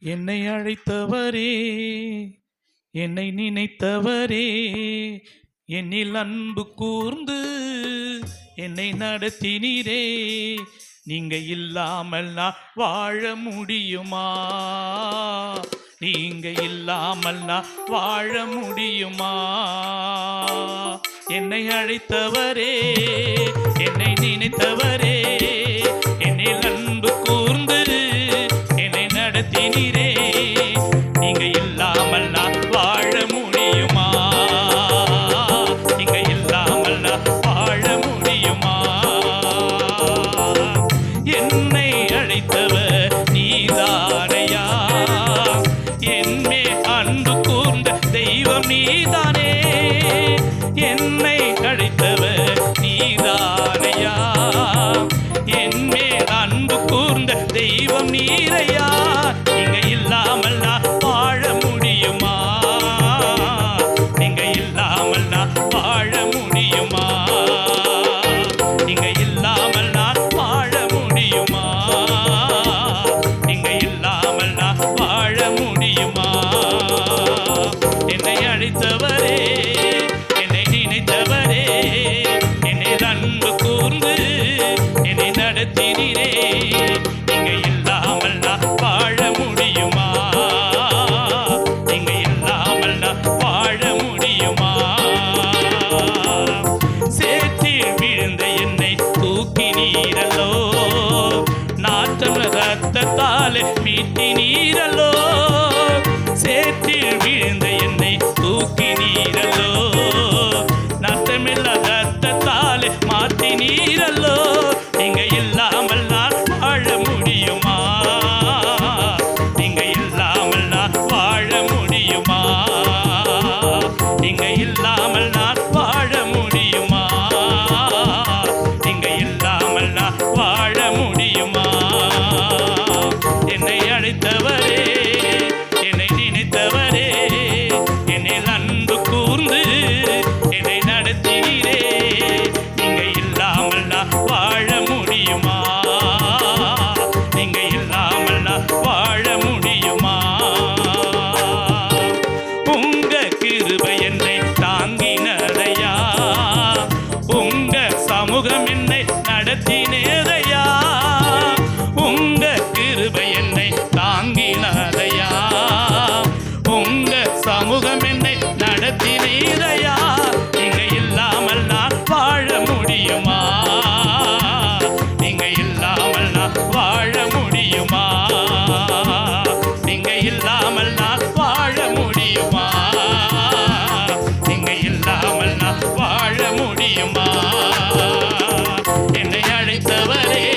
என்னை அழைத்தவரே, என்னை நினைத்தவரே, என்னில் அன்பு கூர்ந்து என்னை நடத்தினீரே. நீங்க இல்லாமல் நான் வாழ முடியுமா? நீங்க இல்லாமல் நான் வாழ முடியுமா? என்னை அழைத்தவரே, என்னை நினைத்தவரே, என்னில் அன்பு கூர்ந்து என்னை நடத்தினீரே. நீங்க இல்லாமல் நான் வாழ முடியுமா? நீங்க இல்லாமல் நான் வாழ முடியுமா? என்னை அழைத்தவர் நீதானையா, என்மே அன்பு கூர்ந்த தெய்வம் நீதானே. என்னை அழைத்தவர் நீதானையா, என்மே அன்பு கூர்ந்த தெய்வம் நீரையா. நீங்க இல்லாமல் நான் வாழ முடியுமா? நீங்க இல்லாமல் நான் வாழ முடியுமா? நீங்க இல்லாமல் நான் வாழ முடியுமா? நீங்க இல்லாமல் நான் வாழ முடியுமா? என்னை அழைத்தவரே, என்னை நினைத்தவரே, என்னை அன்பு கூர்ந்து என்னை நடத்தினீரே. நீங்க இல்லாமல் நான் வாழ முடியுமா? நீங்க இல்லாமல் நான் வாழ முடியுமா? சேற்றில் விழுந்த என்னை தூக்கினீரல்லோ, நாற்றம் ரத்தத்தாலே மீட்டினீரல்லோ. சேற்றில் விழுந்த என்னை தூக்கினீரல்லோ, நாற்றமில்லா ரத்தத்தாலே மாற்றினீரல்லோ. நீங்க இல்லாமல் நான் வாழ முடியுமா? நீங்க இல்லாமல் நான் வாழ முடியுமா? நீங்க இல்லாமல் நான் வாழ முடியுமா? நீங்க இல்லாமல் நான் வாழ முடியுமா? என்னை அழைத்தவரே, என்னை நினைத்தவரே, என்னை அன்பு கூர்ந்து என்னை நடத்தினீரே. நீங்க இல்லாமல் நான் வாழ முடியுமா? நீங்க இல்லாமல் நான் வாழ முடியுமா? உங்க கிருபை என்னை தாங்கினதையா, உங்க சமூகம் என்னை நடத்தினதையா. உங்க கிருபை என்னை தாங்கினதையா, உங்க சமூகம் என்னை நடத்தினதையா. நீங்க இல்லாமல் நான் வாழ முடியுமா? நீங்க இல்லாமல் நான் வாழ முடியுமா? நீங்க இல்லாமல் நான் வாழ முடியுமா? நீங்க இல்லாமல் நான் வாழ முடியுமா? என்னை அழைத்தவரே,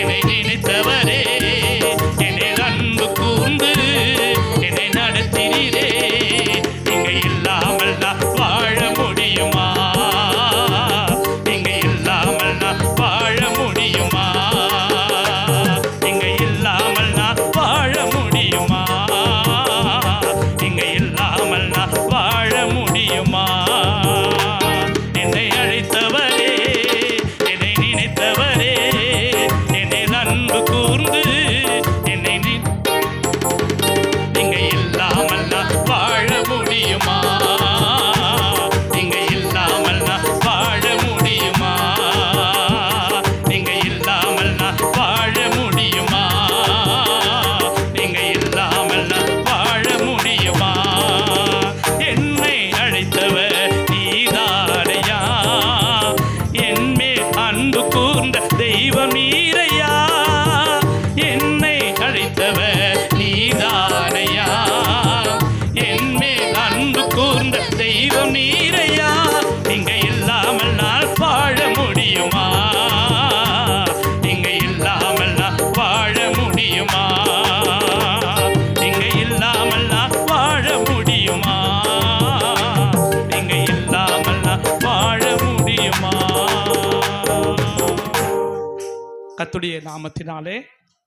என்னை நினைத்தவரே, என்னை அன்பு கூர்ந்து என்னை நடத்தினீரே. நீங்க இல்லாமல் நான் வாழ முடியுமா? நீங்க இல்லாமல் நான் வாழ முடியுமா? நீங்க இல்லாமல் நான் வாழ முடியுமா? நீங்க இல்லாமல் நான் வாழ முடியுமா? என்னை அழைத்தவரே, என்னை நினைத்தவரே, என்னை அன்பு கூர்ந்து என்னை நீங்க இல்லாமல் நான் வாழ முடியுமா? நீங்க இல்லாமல் நான் வாழ முடியுமா? நீங்க இல்லாமல் நான் வாழ முடியுமா? நீங்க இல்லாமல் நான் வாழ முடியுமா? என்னை அழைத்தவர் நீதானையா, என்மேல் அன்பு கூர்ந்த தெய்வம் நீரையா. என்னை அழைத்தவர் நீதானையா, என்மேல் அன்பு கூர்ந்த தெய்வம் நீரையா. நீங்க இல்லாமல் நான் வாழ முடியுமா? நீங்க இல்லாமல் நான் வாழ முடியுமா? நீங்க இல்லாமல் நான் வாழ முடியுமா? நீங்க இல்லாமல் நான் வாழ முடியுமா? கர்த்தருடைய நாமத்தினாலே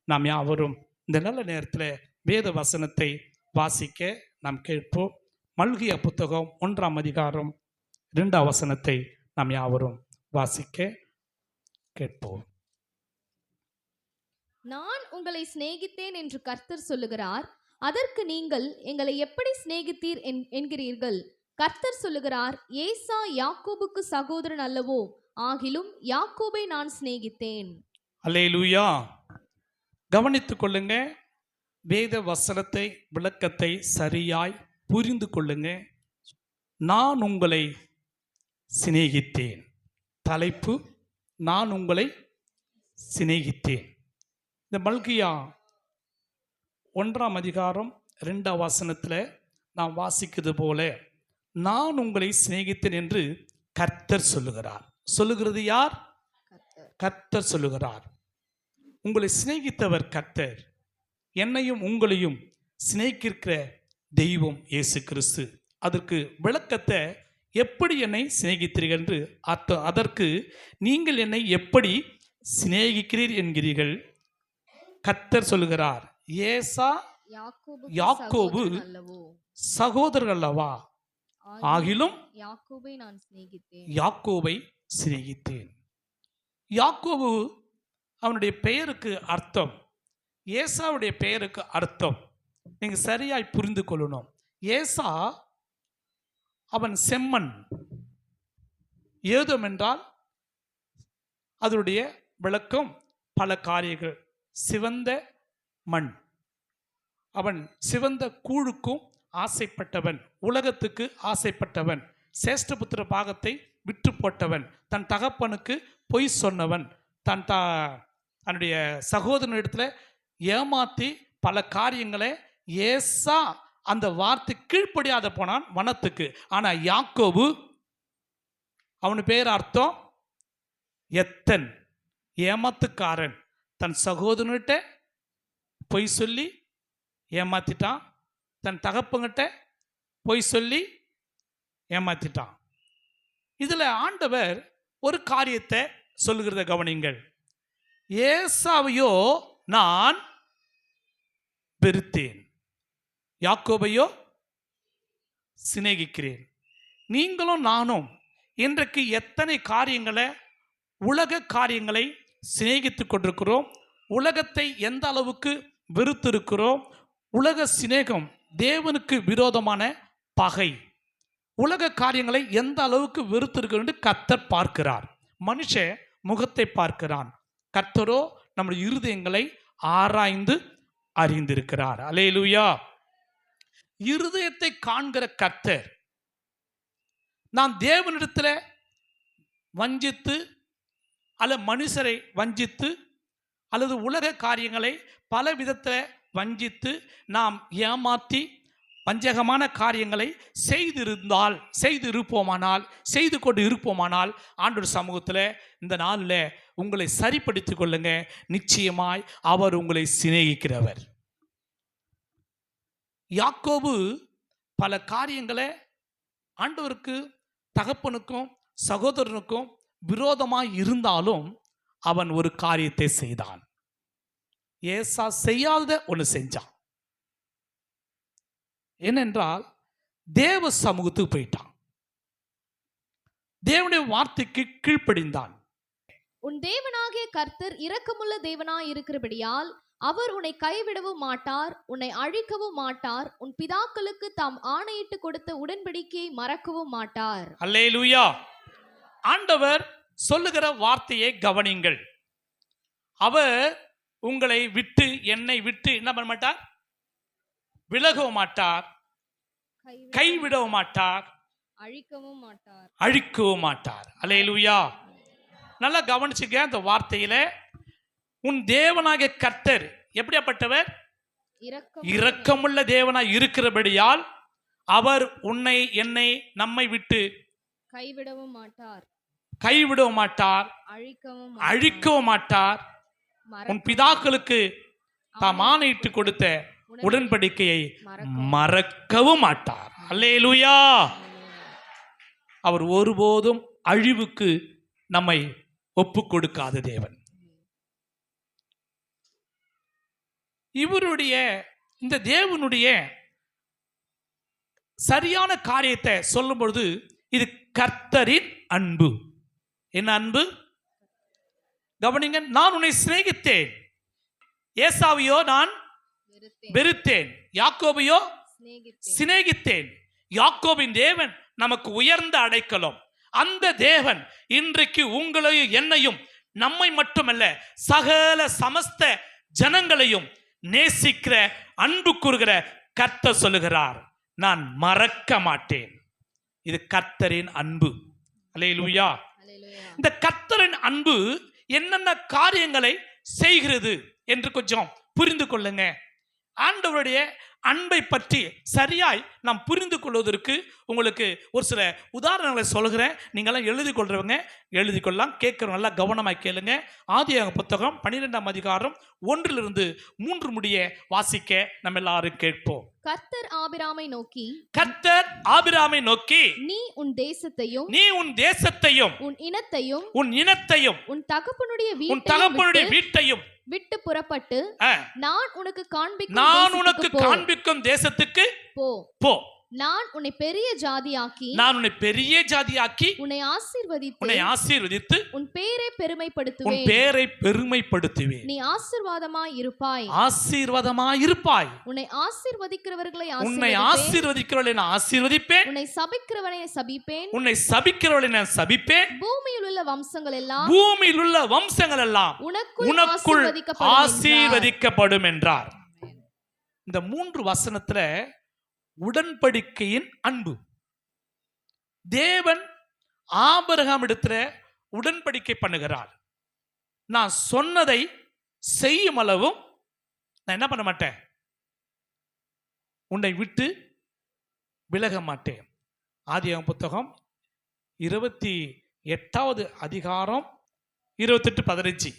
நாம் யாவரும் இந்த நல்ல நேரத்தில் வேத வசனத்தை வாசிக்க நாம் கேட்போம். மல்கியா புத்தகம் 1ஆம் அதிகாரம் 2ஆம் வசனத்தை நாம் யாவரும் வாசிக்க கேட்போம். நான் உங்களை சிநேகித்தேன் என்று கர்த்தர் சொல்லுகிறார். அதற்கு நீங்கள் எங்களை எப்படி சிநேகித்தீர் என்கிறீர்கள்? கர்த்தர் சொல்லுகிறார், ஏசா யாக்கோபுக்கு சகோதரன் அல்லவோ? ஆகிலும் யாக்கோபை நான் சிநேகித்தேன். அல்லேலூயா. கவனித்துக் கொள்ளுங்க. வேத வசனத்தை விளக்கத்தை சரியாய் புரிந்து கொள்ளுங்க. நான் உங்களை சிநேகித்தேன். தலைப்பு, நான் உங்களை சிநேகித்தேன். இந்த மல்கியா 1ஆம் அதிகாரம் 2ஆம் வசனத்தில் நாம் வாசிக்கிறது போல, நான் உங்களை சிநேகித்தேன் என்று கர்த்தர் சொல்லுகிறார். சொல்லுகிறது யார்? கர்த்தர் சொல்லுகிறார். உங்களை சிநேகித்தவர் கர்த்தர். என்னையும் உங்களையும் சிநேகிக்கிற தெய்வம் இயேசு கிறிஸ்து. அதற்கு விளக்கத்தை, எப்படி என்னை சிநேகித்தீர்கள் என்று அர்த்தம். அதற்கு நீங்கள் என்னை எப்படி சிநேகிக்கிறீர் என்கிறீர்கள். கர்த்தர் சொல்லுகிறார், ஏசா யாக்கோபு சகோதரர் அல்லவா? ஆகிலும் யாக்கோபை நான் சிநேகித்தேன். யாக்கோபை சிநேகித்தேன். யாக்கோபு அவனுடைய பெயருக்கு அர்த்தம், ஏசாவுடைய பெயருக்கு அர்த்தம் நீங்க சரியாய் புரிந்து கொள்ளணும். ஏசா அவன் செம்மண். ஏதோம் என்றால் அதனுடைய விளக்கம் பல காரியங்கள். சிவந்த மண். அவன் சிவந்த கூழுக்கும் ஆசைப்பட்டவன், உலகத்துக்கு ஆசைப்பட்டவன், சேஷ்டபுத்திர பாகத்தை விற்று போட்டவன், தன் தகப்பனுக்கு பொய் சொன்னவன், தன்னுடைய சகோதரனிடத்துல ஏமாத்தி பல காரியங்களை. ஏசா அந்த வார்த்தை கீழ்ப்படியாத போனான் வனத்துக்கு. ஆனா யாக்கோபு, அவனு பேர் அர்த்தம் எத்தன், ஏமாத்துக்காரன். தன் சகோதரன்கிட்ட பொய் சொல்லி ஏமாத்திட்டான், தன் தகப்பங்கிட்ட பொய் சொல்லி ஏமாத்திட்டான். இதுல ஆண்டவர் ஒரு காரியத்தை சொல்லுகிறத கவனிங்கள். ஏசாவையோ நான் வெறுத்தேன், யாக்கோபையோ சிநேகிக்கிறேன். நீங்களும் நானும் இன்றைக்கு எத்தனை காரியங்களை, உலக காரியங்களை சிநேகித்துக் கொண்டிருக்கிறோம். உலகத்தை எந்த அளவுக்கு வெறுத்திருக்கிறோம். உலக சிநேகம் தேவனுக்கு விரோதமான பகை. உலக காரியங்களை எந்த அளவுக்கு வெறுத்திருக்கிறோம் என்று கர்த்தர் பார்க்கிறார். மனுஷ முகத்தை பார்க்கிறான், கர்த்தரோ நம்முடைய இருதயங்களை ஆராய்ந்து அறிந்திருக்கிறார். அல்லேலூயா. இருதயத்தை காண்கிற கர்த்தர். நான் தேவனிடத்தில் வஞ்சித்து அல்லது மனுஷரை வஞ்சித்து அல்லது உலக காரியங்களை பல விதத்தில் வஞ்சித்து நாம் ஏமாற்றி வஞ்சகமான காரியங்களை செய்து கொண்டு இருப்போமானால் ஆண்டவர் சமூகத்தில் இந்த நாளில் உங்களை சரிப்படுத்திக் கொள்ளுங்க. நிச்சயமாய் அவர் உங்களை சிநேகிக்கிறவர். யாக்கோபு பல காரியங்களை ஆண்டவருக்கு, தகப்பனுக்கும் சகோதரனுக்கும் விரோதமாய் இருந்தாலும் அவன் ஒரு காரியத்தை செய்தான். ஏசா செய்யாத ஒன்று செஞ்சான். ஏனென்றால் தேவ சமூகத்துக்கு போயிட்டான், தேவனுடைய வார்த்தைக்கு கீழ்ப்படிந்தான். உன் தேவனாகிய கர்த்தர் இரக்கமுள்ள தேவனாய் இருக்கிறபடியால் அவர் உன்னை கைவிடவும் மாட்டார், உன்னை அழிக்கவும் மாட்டார், உன் பிதாக்களுக்கு தாம் ஆணையிட்டு கொடுத்த உடன்படிக்கையை மறக்கவும் மாட்டார். அல்லேலூயா. ஆண்டவர் சொல்லுகிற வார்த்தையை கவனிங்கள். அவர் உங்களை விட்டு, என்னை விட்டு என்ன பண்ண மாட்டார்? விலகவும் மாட்டார், கைவிடவும் மாட்டார், அழிக்கவும் மாட்டார். அல்லேலூயா. நல்லா கவனிச்சுக்க அந்த வார்த்தையில. உன் தேவனாகிய கர்த்தர் எப்படியாப்பட்டவர்? இரக்கமுள்ள தேவனாய் இருக்கிறபடியால் அவர் உன்னை, என்னை, நம்மை விட்டு கைவிடவும் மாட்டார், அழிக்கவும் மாட்டார். உன் பிதாக்களுக்கு தாம் ஆணையிட்டு கொடுத்த உடன்படிக்கையை மறக்கவும் மாட்டார். அல்லேலூயா. அவர் ஒருபோதும் அழிவுக்கு நம்மை ஒப்பு கொடுக்காத தேவன். இவருடைய, இந்த தேவனுடைய சரியான காரியத்தை சொல்லும் பொழுது இது கர்த்தரின் அன்பு. என்ன அன்பு? கவனிங்க. நான் உன்னை சிநேகித்தேன். ஏசாவையோ நான் வெறுத்தேன், யாக்கோபையோ சிநேகித்தேன். யாக்கோபின் தேவன் நமக்கு உயர்ந்த அடைக்கலம். அந்த தேவன் இன்றைக்கு உங்களையும் என்னையும், நம்மை மட்டுமல்ல சகல சமஸ்த ஜனங்களையும் நேசிக்கிற அன்பு கூறுகிற கர்த்தர் சொல்லுகிறார், நான் மறக்க மாட்டேன். இது கர்த்தரின் அன்பு. அல்லேலூயா. இந்த கர்த்தரின் அன்பு என்னென்ன காரியங்களை செய்கிறது என்று கொஞ்சம் புரிந்து கொள்ளுங்க. ஆண்டவருடைய அன்பை பற்றி சரியாய் நாம் புரிந்து கொள்வதற்கு உங்களுக்கு ஒரு சில உதாரணங்களை சொல்கிறேன். நீங்களாம் எழுதி கொள்றவங்க எழுதி கொள்ளலாம், கேட்குறவங்க நல்லா கவனமாக கேளுங்க. ஆதியாகமம் புத்தகம் 12ஆம் அதிகாரம் 1-3 முடிய வாசிக்க நம்ம எல்லாரும் கேட்போம். கர்த்தர் ஆபிராமை நோக்கி நீ உன் தேசத்தையும் உன் இனத்தையும் உன் தகப்பனுடைய வீட்டையும் விட்டு புறப்பட்டு நான் உனக்கு காண்பிக்கும் தேசத்துக்கு போ. நான் உன்னை பெரிய ஜாதியாக்கி உன்னை ஆசீர்வதித்து உன் பேரை பெருமைப்படுத்துவேன். நீ ஆசீர்வாதமாய் இருப்பாய். உன்னை ஆசீர்வதிக்கிறவர்களை நான் ஆசீர்வதிப்பேன். உன்னை சபிக்கிறவர்களை நான் சபிப்பேன். பூமியில் உள்ள வம்சங்கள் எல்லாம் உனக்குள் ஆசீர்வதிக்கப்படும் என்றார். இந்த 3 வசனத்துல உடன்படிக்கையின் அன்பு. தேவன் ஆபிரகாம் இடத்துல உடன்படிக்கை பண்ணுகிறார். நான் சொன்னதை செய்யும் அளவும் நான் என்ன பண்ண மாட்டேன், உன்னை விட்டு விலக மாட்டேன். ஆதியாகமம் புத்தகம் 28ஆவது அதிகாரம் 28-15.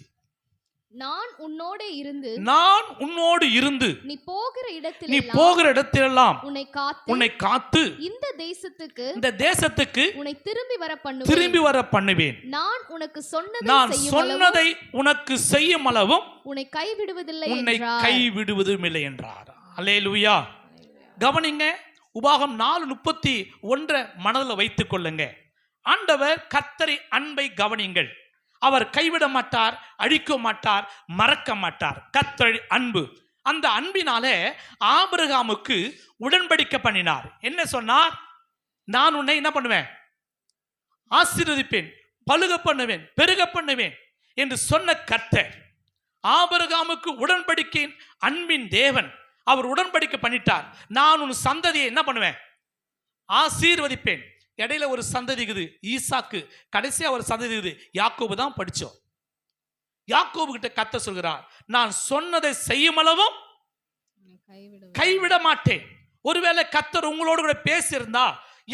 நான் உன்னோடு இருந்து நீ போகிற இடத்திலெல்லாம் உன்னை காத்து இந்த தேசத்துக்கு உன்னை திரும்பி வர பண்ணுவேன். நான் சொன்னதை உனக்கு செய்யும் அளவும் உன்னை கைவிடுவதும் இல்லை என்றார். அல்லேலூயா. கவனிங்க, உபாகம் 4:31 மனதில் வைத்துக் கொள்ளுங்க. ஆண்டவர் கர்த்தரை அன்பை கவனிங்கள். அவர் கைவிட மாட்டார், அழிக்க மாட்டார், மறக்க மாட்டார். கர்த்தர் அன்பு. அந்த அன்பினாலே ஆபிரகாமுக்கு உடன்படிக்கை பண்ணினார். என்ன சொன்னார்? நான் உன்னை என்ன பண்ணுவேன், ஆசீர்வதிப்பேன், பலுக பண்ணுவேன், பெருக பண்ணுவேன் என்று சொன்ன கர்த்தர் ஆபிரகாமுக்கு உடன்படிக்கையின் அன்பின் தேவன். அவர் உடன்படிக்கை பண்ணிட்டார். நான் உன் சந்ததியை என்ன பண்ணுவேன், ஆசீர்வதிப்பேன். இடையில ஒரு சந்ததி இருக்குது, ஈசாக்கு. கடைசியா ஒரு சந்ததி இருக்குது, யாக்கோபு தான் படிச்சோம். யாக்கோபு கிட்ட கர்த்தர் சொல்கிறார், நான் சொன்னதை செய்யும் அளவும் கைவிட மாட்டேன். ஒருவேளை கர்த்தர் உங்களோடு கூட பேசியிருந்தா,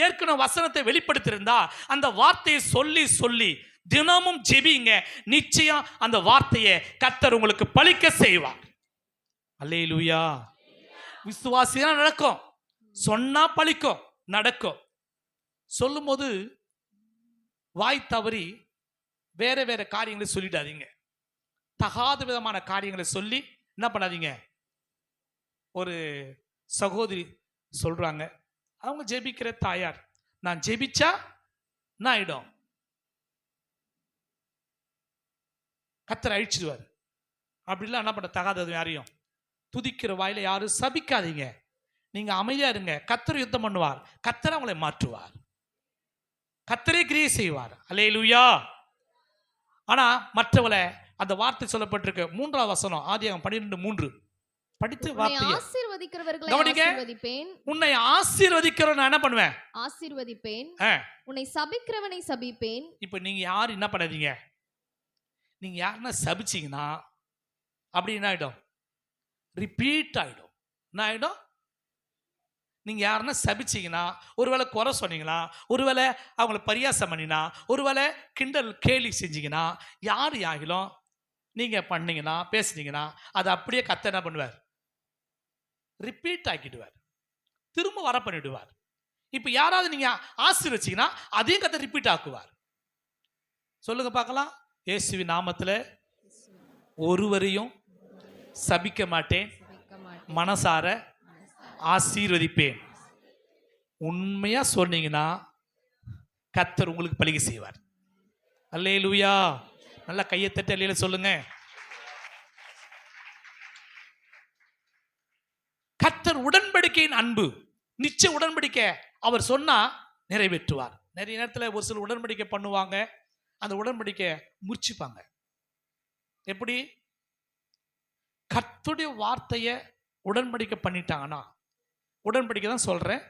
ஏற்கனவே வசனத்தை வெளிப்படுத்தியிருந்தா, அந்த வார்த்தையை சொல்லி தினமும் ஜெபிங்க. நிச்சயம் அந்த வார்த்தையை கர்த்தர் உங்களுக்கு பலிக்க செய்வார். அல்லேலூயா. விசுவாசியா நடக்கும், சொன்னா பலிக்கும், நடக்கும். சொல்லும் போது வாய் தவறி வேற காரியங்களை சொல்லிடாதீங்க. தகாத விதமான காரியங்களை சொல்லி என்ன பண்ணாதீங்க. ஒரு சகோதரி சொல்றாங்க, அவங்க ஜெபிக்கிற தாயார், நான் ஜெபிச்சா நான் ஆயிடும், கர்த்தர் அழிச்சிடுவார். அப்படிலாம் என்ன பண்ண தகாதது யாரையும் துதிக்கிற வாயில யாரும் சபிக்காதீங்க. நீங்க அமைதியா இருங்க. கர்த்தர் யுத்தம் பண்ணுவார், கர்த்தர் அவங்களை மாற்றுவார், கர்த்தரே கிரியை செய்வார். அல்லேலூயா. ஆனா மற்றவளை அந்த வார்த்தை சொல்லப்பட்டிருக்கு 3ஆவது வசனம் ஆதியாகமம் 12:3 படித்து வார்த்தையை உன்னை ஆசீர்வதிக்கிறவன் என்ன பண்ணுவேன், ஆசீர்வதிப்பேன். உன்னை சபிக்கிறவனை சபிப்பேன். இப்ப நீங்க யாரும் என்ன பண்ணாதீங்க, நீங்க யாருன்னா சபிச்சீங்கன்னா அப்படி என்ன ஆயிடும், ரிப்பீட் ஆயிடும். என்ன ஆயிடும், நீங்க யாருன்னா சபிச்சீங்கன்னா, ஒருவேளை குறை சொன்னீங்கன்னா, ஒருவேளை அவங்கள பரியாசம் பண்ணினா, ஒருவேளை கிண்டல் கேலி செஞ்சீங்கன்னா, யார் ஆகிலும் நீங்க பண்ணீங்கன்னா, பேசுனீங்கன்னா, அது அப்படியே கர்த்தர் என்ன பண்ணுவார், ரிப்பீட் ஆக்கிடுவார், திரும்ப வர பண்ணிடுவார். இப்ப யாராவது நீங்க ஆசீர்வதிச்சீங்கன்னா அதையும் கர்த்தர் ரிப்பீட் ஆக்குவார். சொல்லுங்க பார்க்கலாம். இயேசுவின் நாமத்துல ஒருவரையும் சபிக்க மாட்டேன், மனசார ஆசீர்வதிப்பேன். உண்மையா சொன்னீங்கன்னா கர்த்தர் உங்களுக்கு பலிகை செய்வார். அல்லேலூயா. நல்லா கையை தட்டி அல்லேலூயா சொல்லுங்க. கர்த்தர் உடன்படிக்கையின் அன்பு, நிச்சய உடன்படிக்கை அவர் சொன்னா நிறைவேற்றுவார். நிறைய நேரத்தில் ஒரு சில உடன்படிக்கை பண்ணுவாங்க, அந்த உடன்படிக்கை முறிச்சுப்பாங்க. எப்படி? கர்த்தருடைய வார்த்தையை உடன்படிக்கை பண்ணிட்டாங்கன்னா, உடன்படிக்கை தான் சொல்றேன்,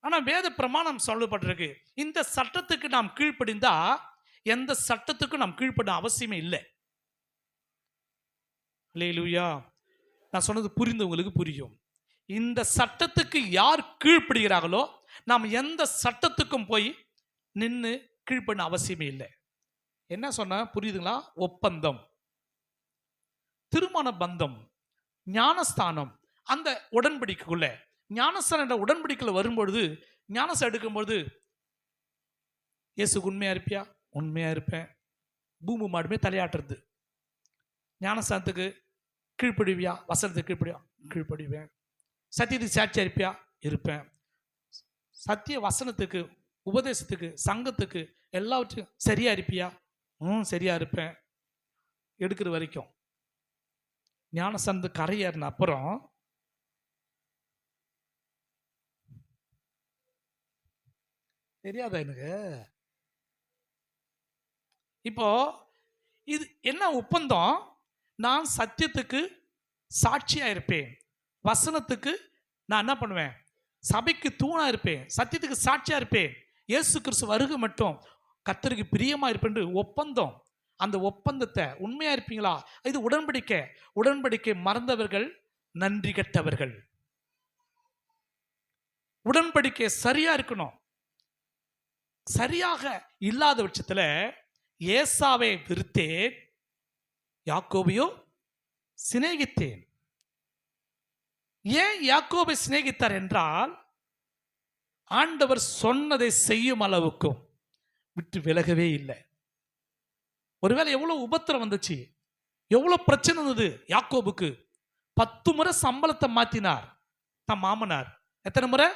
ஆனா வேத பிரமாணம் சொல்லப்பட்டிருக்கு, இந்த சட்டத்துக்கு நாம் கீழ்ப்படிந்தா எந்த சட்டத்துக்கும் நாம் கீழ்ப்பட அவசியமே இல்லை. அல்லேலூயா. நான் சொன்னது புரிந்தவங்களுக்கு புரியும். இந்த சட்டத்துக்கு யார் கீழ்ப்படுகிறார்களோ நாம் எந்த சட்டத்துக்கும் போய் நின்று கீழ்ப்பட அவசியமே இல்லை. என்ன சொன்ன புரியுதுங்களா? ஒப்பந்தம், திருமண பந்தம், ஞானஸ்தானம், அந்த உடன்படிக்கைக்குள்ள ஞானஸ்தானம் என்ற உடன்படிக்கையில் வரும்பொழுது, ஞானஸ்தானம் எடுக்கும்பொழுது இயேசுக்கு உண்மையா இருப்பியா? உண்மையா இருப்பேன். பூமி மாடுமே தலையாட்டுறது. ஞானஸ்தானத்துக்கு கீழ்ப்படிவியா? வசனத்துக்கு கீழ்ப்படியா? கீழ்ப்படிவேன். சத்தியத்துக்கு சாட்சியா இருப்பியா? இருப்பேன். சத்திய வசனத்துக்கு, உபதேசத்துக்கு, சங்கத்துக்கு எல்லாவற்றுக்கும் சரியா இருப்பியா? சரியா இருப்பேன். எடுக்கிற வரைக்கும் ஞானஸ்தானத்து கரையேறின அப்புறம் தெரியாதா எனக்கு? இப்போ இது என்ன ஒப்பந்தம்? நான் சத்தியத்துக்கு சாட்சியா இருப்பேன், வசனத்துக்கு நான் என்ன பண்ணுவேன்? சபைக்கு தூணா இருப்பேன், சத்தியத்துக்கு சாட்சியா இருப்பேன், இயேசு கிறிஸ்து வருகை மட்டும் கர்த்தருக்கு பிரியமா இருப்பேன். ஒப்பந்தம். அந்த ஒப்பந்தத்தை உண்மையா இருப்பீங்களா? இது உடன்படிக்கை. உடன்படிக்கை மறந்தவர்கள் நன்றி கெட்டவர்கள். உடன்படிக்கை சரியா இருக்கணும். சரியாக இல்லாத பட்சத்தில் ஏசாவை வெறுத்தேன், யாக்கோபையோ சிநேகித்தேன். ஏன் யாக்கோபை சிநேகித்தார் என்றால், ஆண்டவர் சொன்னதை செய்யும் அளவுக்கும் விட்டு விலகவே இல்லை. ஒருவேளை எவ்வளவு உபத்திரம் வந்துச்சு, எவ்வளவு பிரச்சனை வந்தது யாக்கோபுக்கு. 10 முறை சம்பளத்தை மாத்தினார் தன் மாமனார். எத்தனை முறை?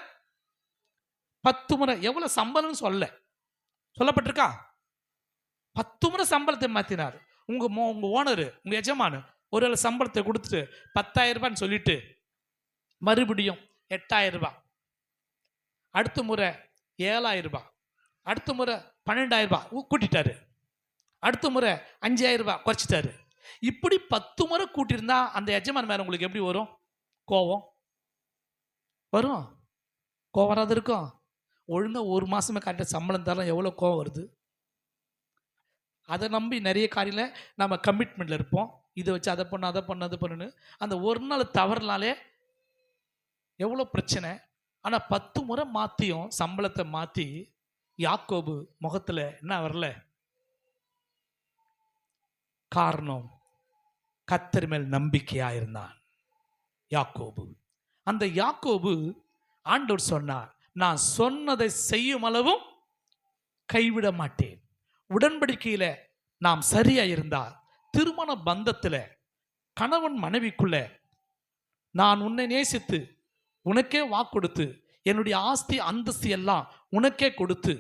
10 முறை. எவ்வளவு சம்பளம் சொல்லப்பட்டிருக்கா? 10 முறை சம்பளத்தை மாத்தினார். உங்க ஓனரு, உங்க எஜமானு ஒருவேளை சம்பளத்தை கொடுத்துட்டு 10,000 ரூபான்னு சொல்லிட்டு மறுபடியும் 8,000 ரூபாய், அடுத்த முறை 7,000 ரூபாய், அடுத்த முறை 12,000 ரூபாய் கூட்டிட்டாரு, அடுத்த முறை 5,000 ரூபாய் குறைச்சிட்டாரு. இப்படி 10 முறை கூட்டியிருந்தா அந்த எஜமான் மேல உங்களுக்கு எப்படி வரும்? கோபம் வரும். கோபம் வராது இருக்கும்? ஒழுங்கா ஒரு மாசமே கரெக்டாக சம்பளம் தரலாம், எவ்வளோ கோபம் வருது. அதை நம்பி நிறைய காரியம் நம்ம கமிட்மெண்ட்ல இருப்போம். இதை வச்சு அதை பண்ணு, அதை பண்ணு, அதை பண்ணுன்னு. அந்த ஒரு நாள் தவறுனாலே எவ்வளோ பிரச்சனை. ஆனால் 10 முறை மாற்றியும் சம்பளத்தை மாற்றி யாக்கோபு முகத்தில் என்ன வரல? காரணம், கர்த்தர் மேல் நம்பிக்கையா இருந்தான் யாக்கோபு. அந்த யாக்கோபு ஆண்டவர் சொன்னார், நான் சொன்னதை செய்யும் அளவும் கைவிட மாட்டேன். உடன்படிக்கையில நாம் சரியா இருந்தால், திருமண பந்தத்துல கணவன் மனைவிக்குள்ள நான் உன்னை நேசித்து உனக்கே வாக்கு கொடுத்து என்னுடைய ஆஸ்தி அந்தஸ்து எல்லாம் உனக்கே கொடுத்து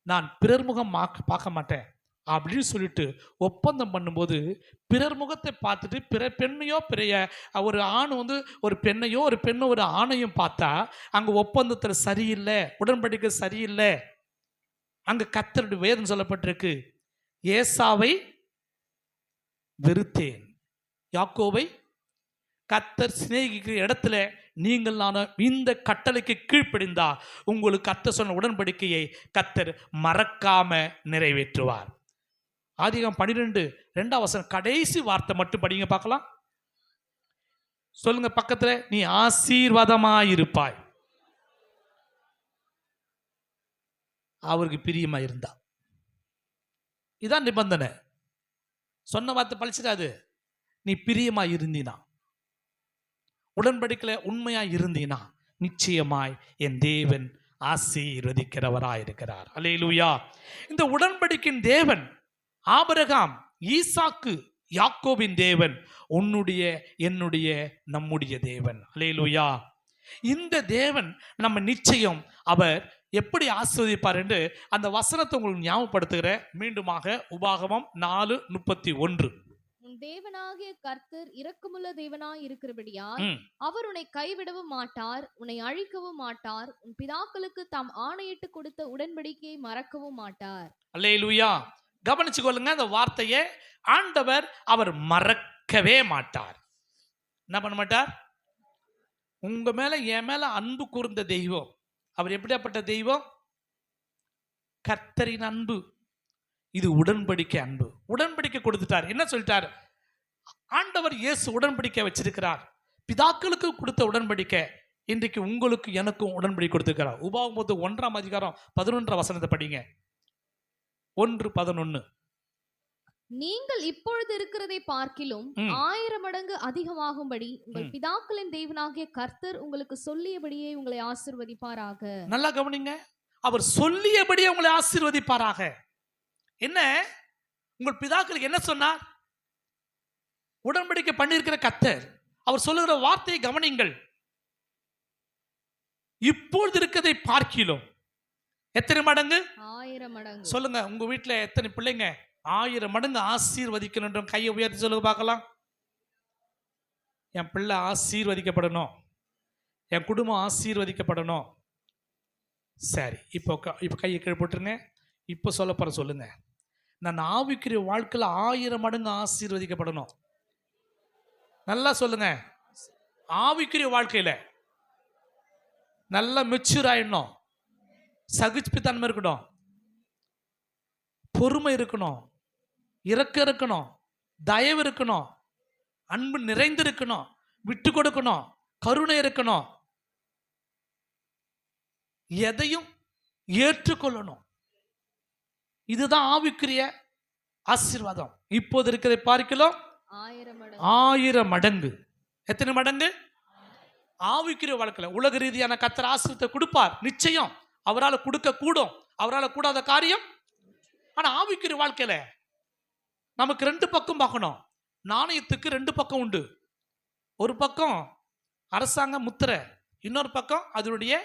நான் பிறர் முகம் பார்க்க மாட்டேன் அப்படின்னு சொல்லிட்டு ஒப்பந்தம் பண்ணும்போது, பிறர் முகத்தை பார்த்துட்டு பிற பெண்ணையோ ஒரு ஆண் ஒரு பெண்ணையோ ஒரு பெண்ணோ ஒரு ஆணையும் பார்த்தா அங்க ஒப்பந்தத்தில் சரியில்லை, உடன்படிக்கை சரியில்லை. அங்க கர்த்தருடைய வேதம் சொல்லப்பட்டிருக்கு, ஏசாவை வெறுத்தேன், யாக்கோபை கர்த்தர் சிநேகிக்கிற இடத்துல நீங்கள் நான் இந்த கட்டளைக்கு கீழ்ப்படிந்தா உங்களுக்கு கர்த்தர் சொன்ன உடன்படிக்கையை கர்த்தர் மறக்காம நிறைவேற்றுவார். ஆதிகாமம் 12:2 கடைசி வார்த்தை மட்டும் படிங்க பார்க்கலாம். சொல்லுங்க பக்கத்துல, நீ ஆசீர்வாதமாயிருப்பாய். அவருக்கு பிரியமா இருந்தா. இதான் நிபந்தனை. சொன்ன வார்த்தை பழிச்சிடாது. நீ பிரியமா இருந்தீனா, உடன்படிக்கையில உண்மையா இருந்தீனா, நிச்சயமாய் என் தேவன் ஆசீர்வதிக்கிறவராயிருக்கிறார். அல்லேலூயா. இந்த உடன்படிக்கையின் தேவன் ஆபிரகாம், ஈசாக்கு, யாக்கோபின் தேவன் உன்னுடைய என்னுடைய நம்முடைய தேவன். அல்லேலூயா. இந்த தேவன் நம்ம நிச்சயம் அவர் எப்படி ஆசீர்வதிப்பார் என்று அந்த வசனத்தை உங்களுக்கு ஞாபகப்படுத்துகிற மீண்டுமாக உபாகமம் 4:31. உன் தேவனாகிய கர்த்தர் இரக்கமுள்ள தேவனாய் இருக்கிறபடியால் ம். அவர் உன்னை கைவிடவும் மாட்டார், உன்னை அழிக்கவும் மாட்டார், உன் பிதாக்களுக்கு தாம் ஆணையிட்டு கொடுத்த உடன்படிக்கையை மறக்கவும் மாட்டார். அல்லேலூயா. கவனிச்சுக்கொள்ளுங்க அந்த வார்த்தையை. ஆண்டவர் அவர் மறக்கவே மாட்டார். என்ன பண்ண மாட்டார்? உங்க மேல என் மேல அன்பு கூர்ந்த தெய்வம். அவர் எப்படியாப்பட்ட தெய்வம்? கர்த்தரின் அன்பு. இது உடன்படிக்கை அன்பு. உடன்படிக்கை கொடுத்துட்டார். என்ன சொல்லிட்டார்? ஆண்டவர் இயேசு உடன்படிக்கை வச்சிருக்கிறார். பிதாக்களுக்கு கொடுத்த உடன்படிக்கை இன்றைக்கு உங்களுக்கு எனக்கும் உடன்படிக்கை கொடுத்திருக்கிறார். உபாகமத்து 1:11 படிங்க. 1:11. நீங்கள் இப்பொழுது இருக்கிறதை பார்க்கிலும் 1000 மடங்கு அதிகமாகும்படி உங்கள் பிதாக்களின் தேவனாகிய கர்த்தர் உங்களுக்கு சொல்லியபடியே உங்களை ஆசீர்வதிப்பாராக. நல்லா கவனிங்க. அவர் சொல்லியபடியே உங்களை ஆசீர்வதிப்பாராக. என்ன? உங்கள் பிதாக்களுக்கு என்ன சொன்னார்? உடன்படிக்கை பண்ணியிருக்கிற கர்த்தர் அவர் சொல்லுகிற வார்த்தையை கவனிங்கள். இப்பொழுது இருக்கிறதை பார்க்கிலும் எத்தனை மடங்கு? 1000 மடங்கு. சொல்லுங்க, உங்க வீட்டுல எத்தனை பிள்ளைங்க 1000 மடங்கு ஆசீர்வதிக்கணும்? கையை உயர்த்தி சொல்லுங்க பார்க்கலாம். என் பிள்ளை ஆசீர்வதிக்கப்படணும், என் குடும்பம் ஆசீர்வதிக்கப்படணும். சரி, இப்போ கையை கீழே போட்டுருங்க. இப்போ சொல்ல போற சொல்லுங்க, நான் ஆவிக்குரிய வாழ்க்கையில் 1000 மடங்கு ஆசீர்வதிக்கப்படணும். நல்லா சொல்லுங்க. ஆவிக்குரிய வாழ்க்கையில நல்லா மெச்சூர் ஆயிடணும், சகிப்புத்தன்மை இருக்கணும், பொறுமை இருக்கணும், இரக்கம் இருக்கணும், தயவு இருக்கணும், அன்பு நிறைந்து இருக்கணும், விட்டு கொடுக்கணும், கருணை இருக்கணும், எதையும் ஏற்றுக்கொள்ளணும். இதுதான் ஆவிக்குரிய ஆசீர்வாதம். இப்போது இருக்கிறதை பார்க்கலாம் 1000 மடங்கு. எத்தனை மடங்கு? ஆவிக்குரிய வாழ்க்கையில உலக ரீதியான கர்த்தர் ஆசீர்வாதத்தை கொடுப்பார். நிச்சயம் அவரால் கொடுக்க கூடும், அவரால் கூடாத காரியம். ஆனா ஆவிக்குரிய வாழ்க்கையில நமக்கு 2 பக்கம் பார்க்கணும். நாணயத்துக்கு 2 பக்கம் உண்டு. ஒரு பக்கம் அரசாங்க முத்திரை, இன்னொரு பக்கம் அதனுடைய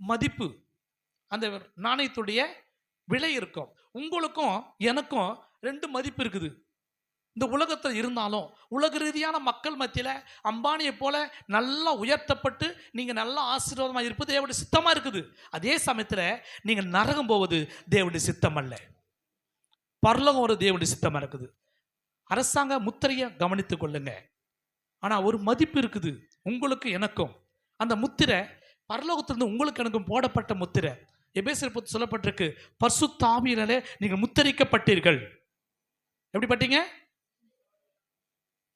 மதிப்பு, அந்த நாணயத்துடைய விலை இருக்கும். உங்களுக்கும் எனக்கும் 2 மதிப்பு இருக்குது. இந்த உலகத்தில் இருந்தாலும் உலக ரீதியான மக்கள் மத்தியில் அம்பானியை போல நல்லா உயர்த்தப்பட்டு நீங்கள் நல்லா ஆசீர்வாதமாக இருப்பது தேவனுடைய சித்தமாக இருக்குது. அதே சமயத்தில் நீங்கள் நரகம் போவது தேவனுடைய சித்தம் அல்ல, பரலோகம் ஒரு தேவனுடைய சித்தமாக இருக்குது. அரசாங்க முத்திரையை கவனித்து கொள்ளுங்க. ஆனால் ஒரு மதிப்பு இருக்குது உங்களுக்கு எனக்கும். அந்த முத்திரை பரலோகத்திலிருந்து உங்களுக்கு எனக்கும் போடப்பட்ட முத்திரை. எபேசியர் புத்தகத்தில் சொல்லப்பட்டிருக்கு, பரிசுத்த ஆவியினாலே நீங்கள் முத்தரிக்கப்பட்டீர்கள். எப்படி பட்டீங்க?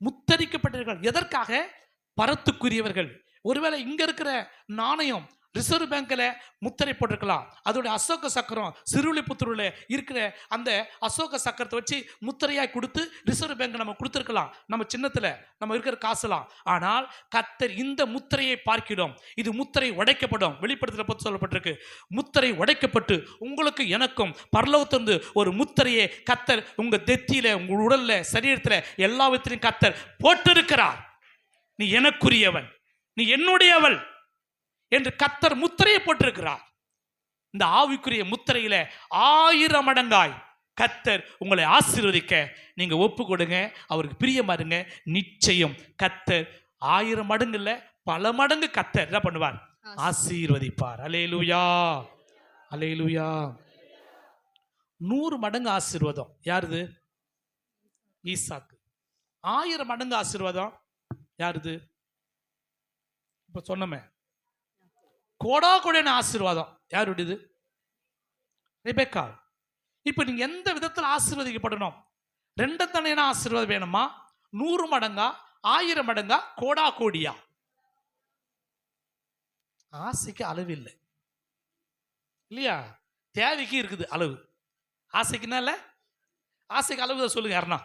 முத்தரிக்கப்பட்டீர்கள். எதற்காக? பரத்துக்குரியவர்கள். ஒருவேளை இங்க இருக்கிற நாணயம் ரிசர்வ் பேங்க்ல முத்திரை போட்டிருக்கலாம். அதோட அசோக சக்கரம் சிறுவில்லிபுத்தூர்ல இருக்கிற அந்த அசோக சக்கரத்தை வச்சு முத்திரையாய் கொடுத்து ரிசர்வ் பேங்க் நம்ம கொடுத்துருக்கலாம், நம்ம சின்னத்துல நம்ம இருக்கிற காசுலாம். ஆனால் கர்த்தர் இந்த முத்திரையை பார்க்கிறோம். இது முத்திரை உடைக்கப்படும். வெளிப்படுத்தல பற்றி சொல்லப்பட்டிருக்கு, முத்திரை உடைக்கப்பட்டு உங்களுக்கு எனக்கும் பரலோகத்திலிருந்து ஒரு முத்திரையை கர்த்தர் உங்க தெத்தியில, உங்க உடல்ல, சரீரத்துல எல்லாவற்றையும் கர்த்தர் போட்டிருக்கிறார். நீ எனக்குரியவன், நீ என்னுடையவள் என்று கர்த்தர் முத்திரையை போட்டிருக்கிறார். இந்த ஆவிக்குரிய முத்திரையில 1000 மடங்காய் கர்த்தர் உங்களை ஆசீர்வதிக்க நீங்க ஒப்பு கொடுங்க. அவருக்கு பிரியமா இருங்க. நிச்சயம் கர்த்தர் 1000 மடங்கு இல்ல, பல மடங்கு கர்த்தர் என்ன பண்ணுவார்? ஆசீர்வதிப்பார். அல்லேலூயா, அல்லேலூயா. 100 மடங்கு ஆசீர்வாதம் யாருது? ஈசாக்கு. 1000 மடங்கு ஆசீர்வாதம் யாருது? இப்ப சொன்னமே கோடா கோடியான ஆசீர்வாதம் யாருடையது? ரெபெக்கா. இப்ப நீங்க எந்த விதத்தில் ஆசீர்வதிக்கப்படணும்? 2 தனியான ஆசீர்வாதம் வேணுமா? 100 மடங்கா, 1000 மடங்கா, கோடா கோடியா? ஆசைக்கு அளவு இல்லை இல்லையா? தேவைக்கு இருக்குது அளவு. ஆசைக்குன்னா இல்ல, ஆசைக்கு அளவு தான் சொல்லுங்க. யாருன்னா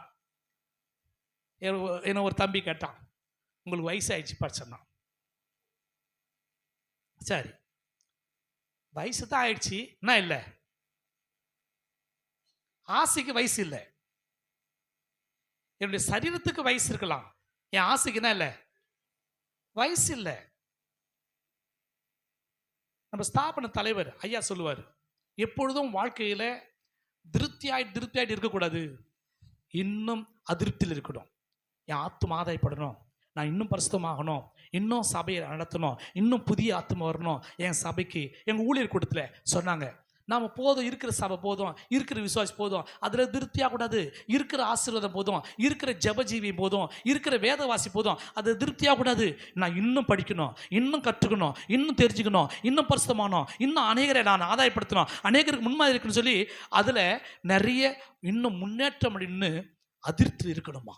என்ன ஒரு தம்பி கேட்டான், உங்களுக்கு வயசாயிடுச்சு படிச்சோன்னா. சரி, வயசு தான் ஆயிடுச்சு, என்ன இல்லை, ஆசைக்கு வயசு இல்லை. என்னுடைய சரீரத்துக்கு வயசு இருக்கலாம், என் ஆசைக்கு என்ன இல்லை, வயசு இல்லை. நம்ம ஸ்தாபன தலைவர் ஐயா சொல்லுவார், எப்பொழுதும் வாழ்க்கையில திருப்தியாயிட்டு இருக்கக்கூடாது. இன்னும் அதிருப்தியில் இருக்கணும். என் ஆத்தும ஆதாயப்படணும், நான் இன்னும் பரிசுத்தமாகணும், இன்னும் சபையை நடத்தணும், இன்னும் புதிய ஆத்தும வரணும் என் சபைக்கு. எங்கள் ஊழியர் கூட்டத்தில் சொன்னாங்க, நாம் போதும், இருக்கிற சபை போதும், இருக்கிற விசுவாசி போதும், அதில் திருப்தியாக கூடாது, இருக்கிற ஆசீர்வாதம் போதும், இருக்கிற ஜபஜீவி போதும், இருக்கிற வேதவாசி போதும், அது திருப்தியாக கூடாது. நான் இன்னும் படிக்கணும், இன்னும் கற்றுக்கணும், இன்னும் தெரிஞ்சுக்கணும், இன்னும் பரிசுத்தமாகணும், இன்னும் அநேகரை நான் ஆதாயப்படுத்தணும், அநேகருக்கு முன்மாதிரி இருக்குன்னு சொல்லி அதில் நிறைய இன்னும் முன்னேற்றம் அப்படின்னு அதிருப்தி இருக்கணுமா.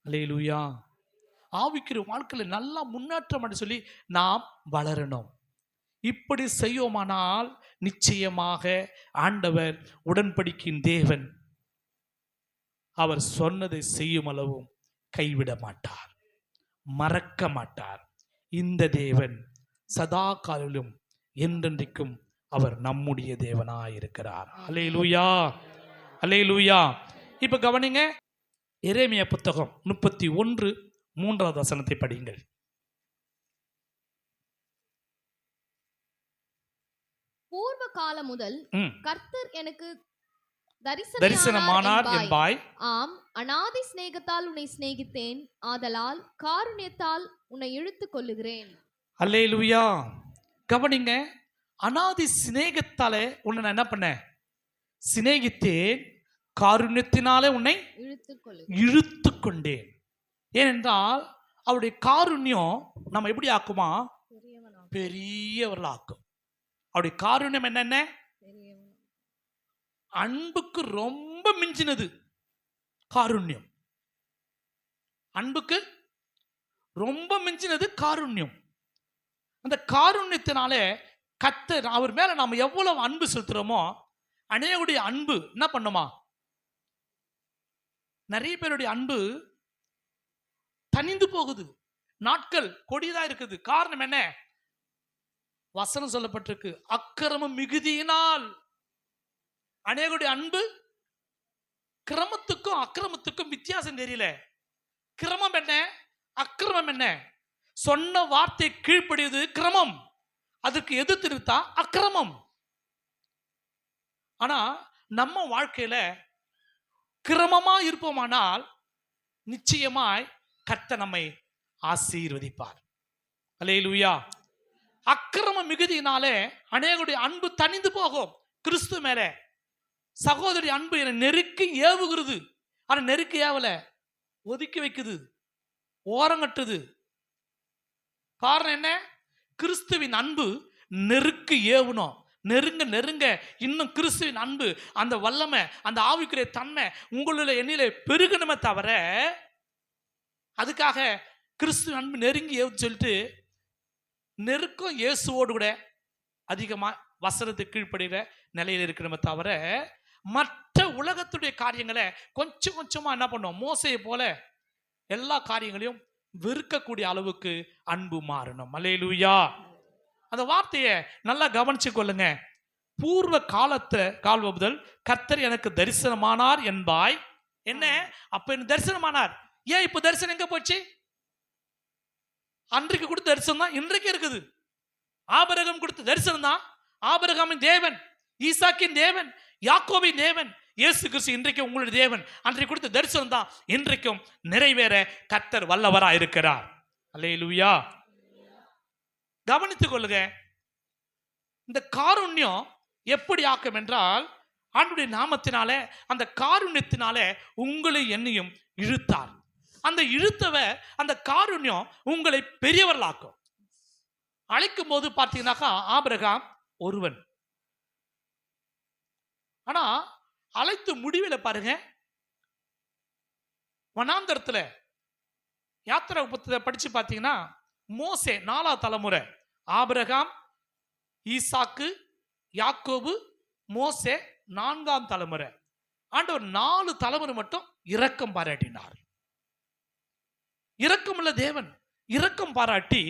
அல்லேலூயா. ஆவிக்குரிய வாழ்க்கையில் நல்லா முன்னேற்றம் அப்படின்னு சொல்லி நாம் வளரணும். இப்படி செய்யோமானால் நிச்சயமாக ஆண்டவர் உடன்படிக்கையின் தேவன் அவர் சொன்னதை செய்யும் அளவும் கைவிட மாட்டார், மறக்க மாட்டார். இந்த தேவன் சதா காலிலும் என்றென்றைக்கும் அவர் நம்முடைய தேவனாயிருக்கிறார். அல்லேலூயா, அல்லேலூயா. இப்ப கவனிங்க, எரேமியா புத்தகம் 31:3 வசனத்தை படியுங்கள். பூர்வ காலம் முதல் கர்த்தர் எனக்கு தரிசனமானார் என்பாய். ஆம், அநாதி சிநேகத்தால் உன்னை சிநேகித்தேன், ஆதலால் காருண்யத்தால் உன்னை இழுத்துக் கொள்ளுகிறேன். அல்லேலூயா. கவனிங்க, அநாதி சிநேகத்தாலே உன்னை நான் என்ன பண்ணேன்? சிநேகித்தேன், காருண்யத்தினாலே உன்னை இழுத்து கொண்டேன். ஏனென்றால் அவருடைய காருண்யம் நம்ம எப்படி ஆக்குமா? பெரியவர்களாக்கும். அவருடைய காருண்யம் என்னென்ன? அன்புக்கு ரொம்ப மிஞ்சினது காருண்யம். அன்புக்கு ரொம்ப மிஞ்சினது காருண்யம். அந்த காருண்யத்தினாலே கர்த்தர் அவர் மேல நாம எவ்வளவு அன்பு செலுத்துறோமோ, அநேகருடைய அன்பு என்ன பண்ணுமா? நிறைய பேருடைய அன்பு தனிந்து போகுது, நாட்கள் கொடியதா இருக்குது. காரணம் என்ன? வசனம் சொல்லப்பட்டிருக்கு, அக்கிரமம் மிகுதியினால். அநேகருடைய அன்பு, கிரமத்துக்கும் அக்கிரமத்துக்கும் வித்தியாசம் தெரியல. கிரமம் என்ன, அக்கிரமம் என்ன? சொன்ன வார்த்தை கீழ்ப்படியது கிரமம், அதுக்கு எதிர்த்து நிறுத்தா அக்கிரமம். ஆனா நம்ம வாழ்க்கையில கிரமமா இருப்போமானால் நிச்சயமாய் கர்த்தர் நம்மை ஆசீர்வதிப்பார். அல்லேலூயா. அக்கிரம மிகுதியினாலே அநேகருடைய அன்பு தனிந்து போகும். கிறிஸ்து மேல சகோதரி அன்பு என்னை நெருக்கி ஏவுகிறது. ஆனா நெருக்கி ஏவல, ஒதுக்கி வைக்குது, ஓரங்கட்டுது. காரணம் என்ன? கிறிஸ்துவின் அன்பு நெருக்கி ஏவணும். நெருங்க நெருங்க இன்னும் கிறிஸ்துவின் அன்பு, அந்த வல்லமை, அந்த ஆவிக்குரிய தன்மை உங்களுடைய எண்ணிலே பெருகணுமே தவிர, அதுக்காக கிறிஸ்துவின் அன்பு நெருங்கி ஏவு சொல்லிட்டு நெருக்கம் இயேசுவோடு கூட அதிகமா வசனத்தை கீழ்ப்படுகிற நிலையில் இருக்கணுமே தவிர, மற்ற உலகத்துடைய காரியங்களை கொஞ்சம் கொஞ்சமா என்ன பண்ணும்? மோசையை போல எல்லா காரியங்களையும் வெறுக்கக்கூடிய அளவுக்கு அன்பு மாறணும். அல்லேலூயா. அந்த வார்த்தையை நல்லா கவனிச்சு கொள்ளுங்க. பூர்வ காலம் முதல் கர்த்தர் எனக்கு தரிசனமானார் என்பாய். என்ன? அப்ப எனக்கு தரிசனமானார். ஏன் இப்ப தரிசனம் எங்க போச்சு? அன்றைக்கு கொடுத்த தரிசனம் தான் இன்றைக்கு இருக்குது. ஆபிரகாம் கொடுத்த தரிசனம் தான். ஆபிரகாமின் தேவன், ஈசாக்கின் தேவன், யாக்கோபின் தேவன், இயேசு கிறிஸ்து இன்றைக்கு உங்களுடைய தேவன். அன்றைக்கு கொடுத்த தரிசனம் தான் இன்றைக்கும் நிறைவேற கர்த்தர் வல்லவரா இருக்கிறார். அல்லேலூயா. கவனித்துக் கொள்ளுங்க. இந்த காருண்யம் எப்படி ஆக்கும் என்றால், ஆண்டவருடைய நாமத்தினாலே, அந்த காருண்யத்தினாலே உங்களை என்னையும் இழுத்தார். அந்த இழுத்தவ, அந்த காருண்யம் உங்களை பெரியவர்களாக்கும். அழைக்கும் போது பார்த்தீங்கன்னாக்கா ஆபிரகாம் ஒருவன். ஆனா அழைத்து முடிவில் பாருங்க, வனாந்தரத்தில் யாத்திரை புத்தகத்தை படிச்சு பார்த்தீங்கன்னா, மோசே 4ஆம் தலைமுறை, ஆபிரகாம், ஈசாக்கு, யாக்கோபு, மோசே 4ஆம் தலைமுறை. ஆண்டவர் 4 தலைமுறை மட்டும் இரக்கம் பாராட்டினார். இரக்கமுள்ள தேவன் இரக்கம் பாராட்டி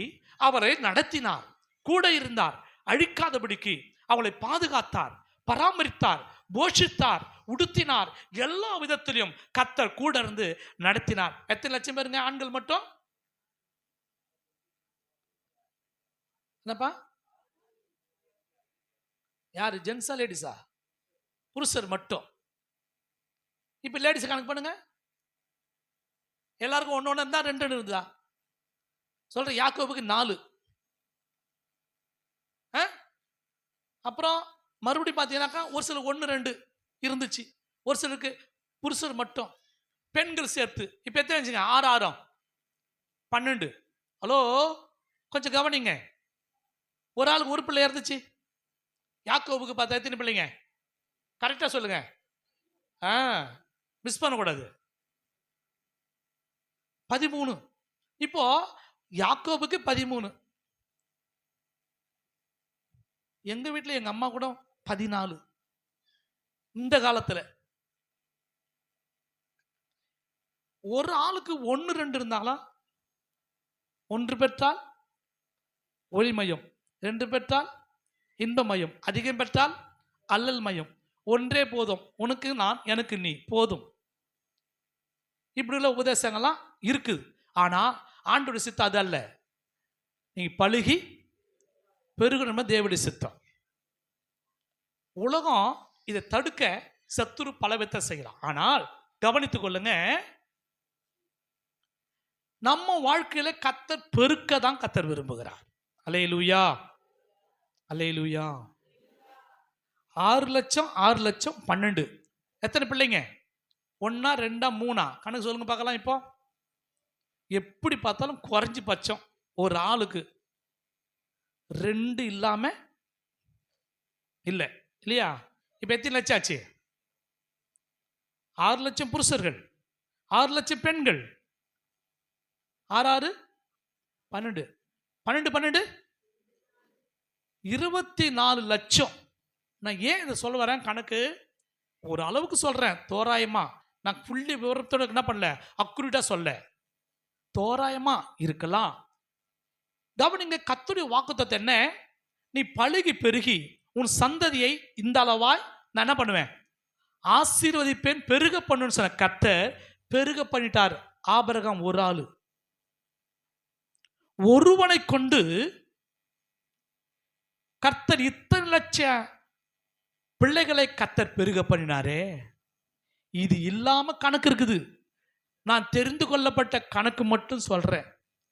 அவரை நடத்தினார், கூட இருந்தார், அழிக்காதபடிக்கு அவளை பாதுகாத்தார், பராமரித்தார், போஷித்தார், உடுத்தினார். எல்லா விதத்திலும் கர்த்தர் கூட இருந்து நடத்தினார். எத்தனை லட்சம் பேருங்க? ஆண்கள் மட்டும். என்னப்பா? யாரு? ஜென்ஸா லேடிஸா? புருஷர் மட்டும். இப்போ லேடிஸ் கணக்கு பண்ணுங்க, எல்லாருக்கும் ஒன்று ஒன்று இருந்தால் 2 இருக்குதா? சொல்கிறேன், யாக்கோபுக்கு 4. அப்புறம் மறுபடியும் பார்த்தீங்கன்னாக்கா ஒரு சிலருக்கு 1 2 இருந்துச்சு, ஒரு சிலருக்கு புருஷர் மட்டும், பெண்கள் சேர்த்து. இப்போ எத்தனை வச்சுங்க? 6 6 12. ஹலோ, கொஞ்சம் கவனிங்க. ஒரு ஆளுக்கு ஒரு பிள்ளை இருந்துச்சு. யாக்கோபுக்கு பார்த்தா எத்தனை பிள்ளைங்க? கரெக்டாக சொல்லுங்க, மிஸ் பண்ணக்கூடாது. 13. இப்போ யாக்கோபுக்கு 13. எங்க வீட்டில் எங்க அம்மா கூட 14. இந்த காலத்தில் ஒரு ஆளுக்கு 1 2 இருந்தாலும், 1 பெற்றால் ஒளிமயம், 2 பெற்றால் இன்பமயம், அதிகம் பெற்றால் அல்லல் மயம். ஒன்றே போதும், உனக்கு நான் எனக்கு நீ போதும். இப்படி உள்ள உபதேசங்கள்லாம் இருக்குது. ஆனா ஆண்டோட சித்தம் அது அல்ல. நீ பழுகி பெருகணுமா தேவனுடைய சித்தம். உலகம் இதை தடுக்க சத்துரு பல வித்தை செய்யலாம். ஆனால் கவனித்துக் கொள்ளுங்க, நம்ம வாழ்க்கையில கர்த்தர் பெருக்க தான் கர்த்தர் விரும்புகிறார். அல்லேலூயா, அல்லேலூயா. 6 லட்சம் 6 லட்சம் 12. எத்தனை பிள்ளைங்க? 1 2 3 கணக்கு சொல்லுங்க பார்க்கலாம். இப்போ எப்படி பார்த்தாலும் குறைஞ்சி பட்சம் ஒரு ஆளுக்கு 2 இல்லாம இல்லை, இல்லையா? இப்போ எத்தனை லட்சம் ஆச்சு? 6 லட்சம் புருஷர்கள், 6 லட்சம் பெண்கள், 6 6 12 12 12 24 லட்சம். நான் ஏன் இதை சொல்ல வரேன்? கணக்கு ஒரு அளவுக்கு சொல்றேன், தோராயமா. நான் ஃபுல்லி விவரத்தோட என்ன பண்ணல, அக்குரேட்டா சொல்ல, தோராயமா இருக்கலாம். கவனிங்க, கர்த்தருடைய வாக்குத்தத்தம் என்ன? நீ பழுகி பெருகி உன் சந்ததியை இந்த அளவாய் நான் என்ன பண்ணுவேன்? ஆசீர்வதிப்பேன், பெருக பண்ணுன்னு சொன்ன கர்த்தர் பெருக பண்ணிட்டார். ஆபிரகாம் ஒரு ஆளு, ஒருவனை கொண்டு கர்த்தர் இத்தனை லட்சம் பிள்ளைகளை கர்த்தர் பெருக பண்ணினாரே. இது இல்லாம கணக்கு இருக்குது. நான் தெரிந்து கொள்ளப்பட்ட கணக்கு மட்டும் சொல்றேன்.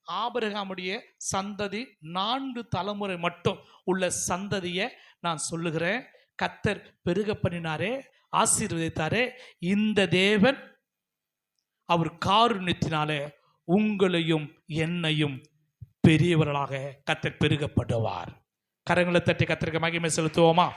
ஆபிரகாமுடைய சந்ததி 4 தலைமுறை மட்டும் உள்ள சந்ததியை நான் சொல்லுகிறேன். கர்த்தர் பெருக பண்ணினாரே, ஆசீர்வதித்தாரே. இந்த தேவன் அவர் காருண்யத்தினாலே உங்களையும் என்னையும் பெரியவர்களாக கர்த்தர் பெருகப்படுவார். கரங்களை தட்டி கர்த்தருக்கு மகிமை செலுத்துவோமா?